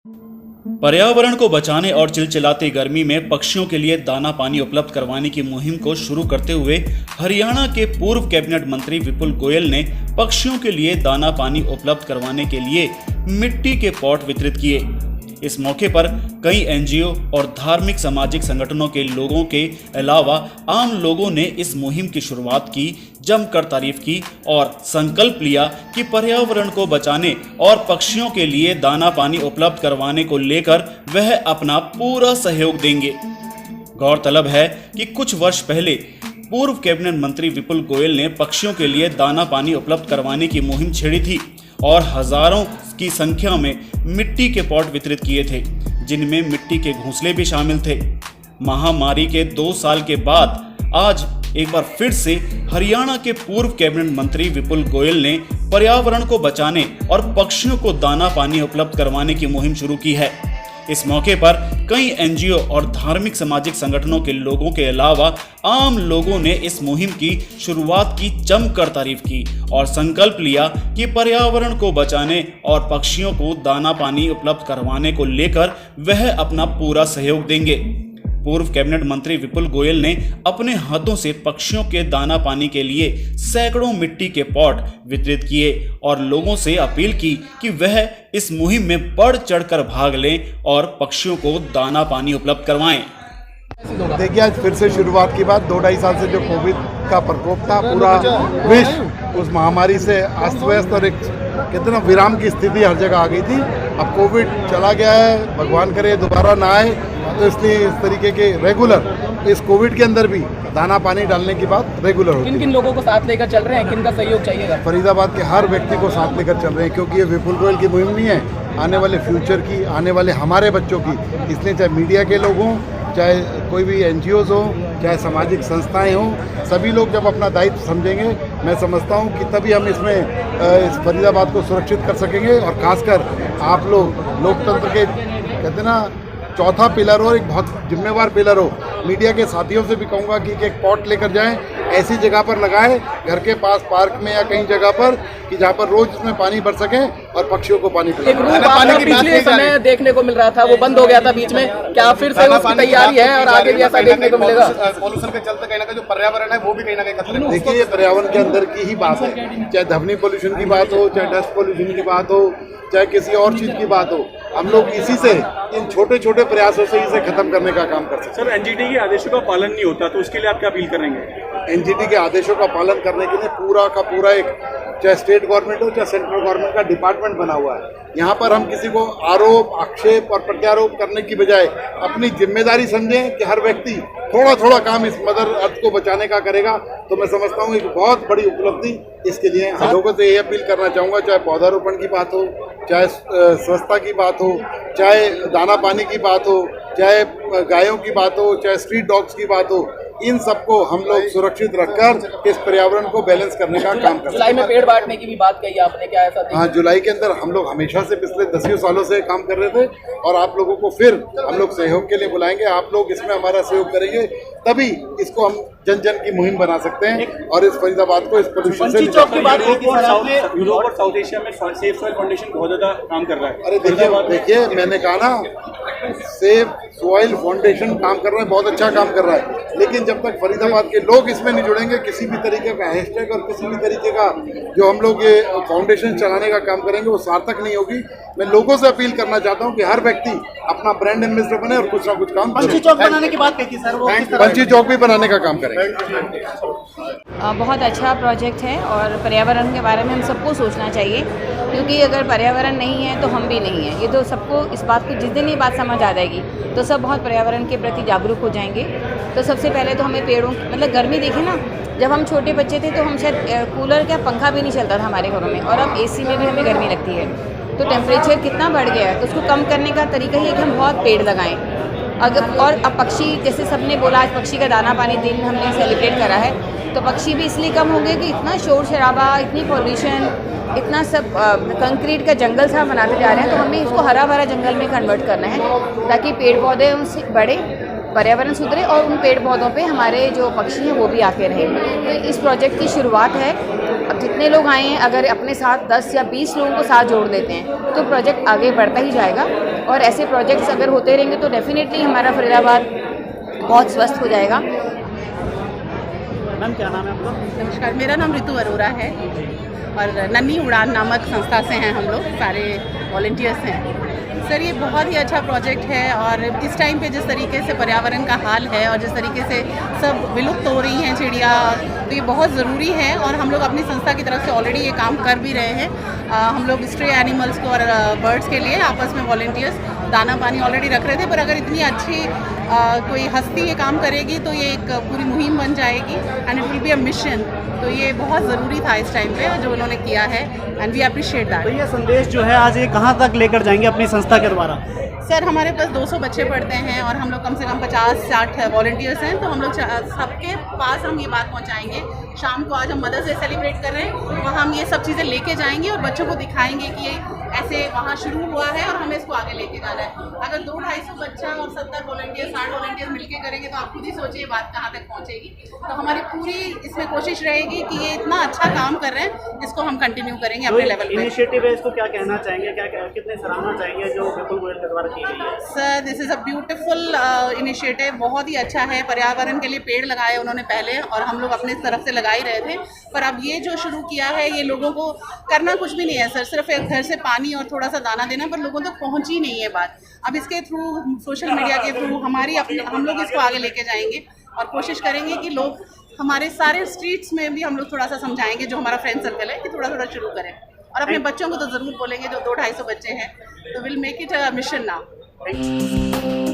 पर्यावरण को बचाने और चिलचिलाती गर्मी में पक्षियों के लिए दाना पानी उपलब्ध करवाने की मुहिम को शुरू करते हुए हरियाणा के पूर्व कैबिनेट मंत्री विपुल गोयल ने पक्षियों के लिए दाना पानी उपलब्ध करवाने के लिए मिट्टी के पॉट वितरित किए। इस मौके पर कई एनजीओ और धार्मिक सामाजिक संगठनों के लोगों के अलावा आम लोगों ने इस मुहिम की शुरुआत की, जमकर तारीफ की और संकल्प लिया कि पर्यावरण को बचाने और पक्षियों के लिए दाना पानी उपलब्ध करवाने को लेकर वह अपना पूरा सहयोग देंगे। गौरतलब है कि कुछ वर्ष पहले पूर्व कैबिनेट मंत्री विपुल गोयल ने पक्षियों के लिए दाना पानी उपलब्ध करवाने की मुहिम छेड़ी थी और हजारों की संख्या में मिट्टी के पॉट वितरित किए थे, जिनमें मिट्टी के घोंसले भी शामिल थे। महामारी के 2 साल के बाद आज एक बार फिर से हरियाणा के पूर्व कैबिनेट मंत्री विपुल गोयल ने पर्यावरण को बचाने और पक्षियों को दाना पानी उपलब्ध करवाने की मुहिम शुरू की है। इस मौके पर कई एनजीओ और धार्मिक सामाजिक संगठनों के लोगों के अलावा आम लोगों ने इस मुहिम की शुरुआत की जमकर तारीफ की और संकल्प लिया कि पर्यावरण को बचाने और पक्षियों को दाना पानी उपलब्ध करवाने को लेकर वह अपना पूरा सहयोग देंगे। पूर्व कैबिनेट मंत्री विपुल गोयल ने अपने हाथों से पक्षियों के दाना पानी के लिए सैकड़ों मिट्टी के पॉट वितरित किए और लोगों से अपील की कि वह इस मुहिम में बढ़ चढ़कर भाग लें और पक्षियों को दाना पानी उपलब्ध करवाएं। देखिए, आज फिर से शुरुआत की बात, 2-2.5 साल से जो कोविड का प्रकोप था, पूरा विश्व उस महामारी से अस्त व्यस्त और एक कितना विराम की स्थिति हर जगह आ गई थी। अब कोविड चला गया है, भगवान करे दोबारा ना आए, तो इसलिए इस तरीके के रेगुलर इस कोविड के अंदर भी दाना पानी डालने की बात रेगुलर होती है। किन किन लोगों को साथ लेकर चल रहे हैं, किन का सहयोग चाहिएगा? फरीदाबाद के हर व्यक्ति को साथ लेकर चल रहे हैं, क्योंकि ये विपुल गोयल की मुहिम नहीं है, आने वाले फ्यूचर की, आने वाले हमारे बच्चों की। इसलिए चाहे मीडिया के लोग हों, चाहे कोई भी एनजीओज हो, चाहे सामाजिक संस्थाएं हों, सभी लोग जब अपना दायित्व समझेंगे, मैं समझता हूं कि तभी हम इसमें इस फरीदाबाद को सुरक्षित कर सकेंगे। और खासकर आप लोग लोकतंत्र के कहते हैं ना चौथा पिलर हो, एक बहुत जिम्मेवार पिलर हो, मीडिया के साथियों से भी कहूँगा कि एक पॉट लेकर जाएं, ऐसी जगह पर लगाएं, घर के पास पार्क में या कहीं जगह पर, कि जहाँ पर रोज इसमें पानी भर सके और पक्षियों को पानी पिलाएं। पिछले समय देखने को मिल रहा था, वो बंद हो गया था बीच में, क्या फिर से उसकी तैयारी है और आगे भी ऐसा देखने को मिलेगा? पॉल्यूशन के चलते कहीं ना कहीं जो पर्यावरण है वो भी कहीं ना कहीं खतरे में। देखिए, ये पर्यावरण के अंदर की ही बात है, चाहे ध्वनि पोल्यूशन की बात हो, चाहे डस्ट पोल्यूशन की बात हो, चाहे किसी और चीज की बात हो, हम लोग इसी से, इन छोटे छोटे प्रयासों से इसे खत्म करने का काम कर सकते हैं। सर, एनजीटी के आदेशों का पालन नहीं होता, तो उसके लिए आप क्या अपील करेंगे? एनजीटी के आदेशों का पालन करने के लिए पूरा का पूरा एक, चाहे स्टेट गवर्नमेंट हो चाहे सेंट्रल गवर्नमेंट का डिपार्टमेंट बना हुआ है। यहाँ पर हम किसी को आरोप, आक्षेप और प्रत्यारोप करने की बजाय अपनी जिम्मेदारी समझें कि हर व्यक्ति थोड़ा थोड़ा काम इस मदर अर्थ को बचाने का करेगा, तो मैं समझता हूँ एक बहुत बड़ी उपलब्धि। इसके लिए हम लोगों से ये अपील करना चाहूँगा, चाहे पौधारोपण की बात हो, चाहे स्वच्छता की बात हो, चाहे दाना पानी की बात हो, चाहे गायों की बात हो, चाहे स्ट्रीट डॉग्स की बात हो, इन सबको हम लोग सुरक्षित रखकर इस पर्यावरण को बैलेंस करने का काम करते हैं। जुलाई में पेड़ बांटने की भी बात कही आपने, क्या ऐसा? हाँ, जुलाई के अंदर हम लोग हमेशा से पिछले 10 सालों से काम कर रहे थे और आप लोगों को फिर हम लोग सहयोग के लिए बुलाएंगे। आप लोग इसमें हमारा सहयोग करेंगे, तभी इसको हम जन जन की मुहिम बना सकते हैं और इस फरीदाबाद को इस पोल्यूशन से यूरोप और साउथ एशिया में सेफ सॉइल फाउंडेशन बहुत ज्यादा काम कर रहा है। अरे देखिए, मैंने कहा ना, सेफ सॉइल फाउंडेशन काम कर रहा है, बहुत अच्छा काम कर रहा है, लेकिन जब तक फरीदाबाद के लोग इसमें नहीं जुड़ेंगे, किसी भी तरीके का हैशटैग और किसी भी तरीके का जो हम लोग ये फाउंडेशन चलाने का काम करेंगे वो सार्थक नहीं होगी। मैं लोगों से अपील करना चाहता हूँ कि हर व्यक्ति अपना ब्रांड एम्बेसडर बने और कुछ ना कुछ काम करे। पंछी चौक बनाने की बात कही सर, वो पंछी चौक भी बनाने का काम करेंगे। बहुत अच्छा प्रोजेक्ट है और पर्यावरण के बारे में हम सबको सोचना चाहिए, क्योंकि अगर पर्यावरण नहीं है तो हम भी नहीं हैं। ये तो सबको इस बात को, जिस दिन ये बात समझ आ जाएगी तो सब बहुत पर्यावरण के प्रति जागरूक हो जाएंगे। तो सबसे पहले तो हमें पेड़ों, मतलब गर्मी देखें ना, जब हम छोटे बच्चे थे तो हम शायद कूलर क्या पंखा भी नहीं चलता था हमारे घरों में, और अब एसी में भी हमें गर्मी लगती है। तो टेम्परेचर कितना बढ़ गया है, तो उसको कम करने का तरीका ही है कि हम बहुत पेड़ लगाएं। अगर और अब पक्षी, जैसे सबने बोला आज पक्षी का दाना पानी दिन हमने सेलिब्रेट करा है, तो पक्षी भी इसलिए कम हो गए कि इतना शोर शराबा, इतनी पॉल्यूशन, इतना सब कंक्रीट का जंगल सा बनाते जा रहे हैं। तो हमें इसको हरा भरा जंगल में कन्वर्ट करना है ताकि पेड़ पौधे उनसे बढ़े, पर्यावरण सुधरे और उन पेड़ पौधों पे हमारे जो पक्षी हैं वो भी आके रहें। तो इस प्रोजेक्ट की शुरुआत है। जितने लोग आए हैं अगर अपने साथ 10 या 20 लोगों को साथ जोड़ देते हैं तो प्रोजेक्ट आगे बढ़ता ही जाएगा। और ऐसे प्रोजेक्ट्स अगर होते रहेंगे तो डेफिनेटली हमारा फरीदाबाद बहुत स्वस्थ हो जाएगा। मैम क्या नाम है आपका? नमस्कार, मेरा नाम ऋतु अरोरा है और नन्ही उड़ान नामक संस्था से हैं हम लोग, सारे वॉलंटियर्स हैं। सर ये बहुत ही अच्छा प्रोजेक्ट है और इस टाइम पे जिस तरीके से पर्यावरण का हाल है और जिस तरीके से सब विलुप्त हो रही हैं चिड़िया, तो ये बहुत ज़रूरी है और हम लोग अपनी संस्था की तरफ से ऑलरेडी ये काम कर भी रहे हैं। हम लोग स्ट्रे एनिमल्स को और बर्ड्स के लिए आपस में वॉलंटियर्स दाना पानी ऑलरेडी रख रहे थे, पर अगर इतनी अच्छी कोई हस्ती ये काम करेगी तो ये एक पूरी मुहिम बन जाएगी and it will be a mission. तो ये बहुत ज़रूरी था इस टाइम पे जो उन्होंने किया है एंड वी अप्रिशिएट दैट। तो ये संदेश जो है आज ये कहाँ तक लेकर जाएंगे अपनी संस्था के द्वारा? सर हमारे पास 200 बच्चे पढ़ते हैं और हम लोग कम से कम 50-60 वॉलंटियर्स हैं, तो हम लोग सबके पास हम ये बात पहुंचाएंगे। शाम को आज हम मदर्स डे सेलिब्रेट कर रहे हैं, वहाँ हम ये सब चीज़ें लेके जाएंगे और बच्चों को दिखाएंगे कि ये ऐसे वहाँ शुरू हुआ है और हमें इसको आगे लेके जाना है। अगर 200-250 बच्चा और 70 वॉलंटियर 60 वॉलंटियर मिलकर करेंगे तो आप खुद ही सोचिए बात कहाँ तक पहुँचेगी। तो हमारी पूरी इसमें कोशिश रहेगी कि ये इतना अच्छा काम कर रहे हैं, इसको हम कंटिन्यू करेंगे अपने लेवल पे। इनिशिएटिव है, इसको क्या कहना चाहेंगे, कितने सराहना चाहेंगे जो विपुल गोयल के द्वारा की गई है? Sir this is a beautiful initiative, बहुत ही अच्छा है। पर्यावरण के लिए पेड़ लगाए उन्होंने पहले और हम लोग अपने तरफ से लगा ही रहे थे, पर अब ये जो शुरू किया है ये लोगों को करना कुछ भी नहीं है सर, सिर्फ एक घर से पानी और थोड़ा सा दाना देना, पर लोगों तक पहुंची नहीं है बात। अब इसके थ्रू सोशल मीडिया के थ्रू हम लोग इसको आगे लेके जाएंगे और कोशिश करेंगे कि लोग हमारे सारे स्ट्रीट्स में भी हम लोग थोड़ा सा समझाएंगे जो हमारा फ्रेंड सर्कल है कि थोड़ा थोड़ा शुरू करें और अपने बच्चों को तो ज़रूर बोलेंगे जो 200-250 बच्चे हैं, तो will make it a mission now.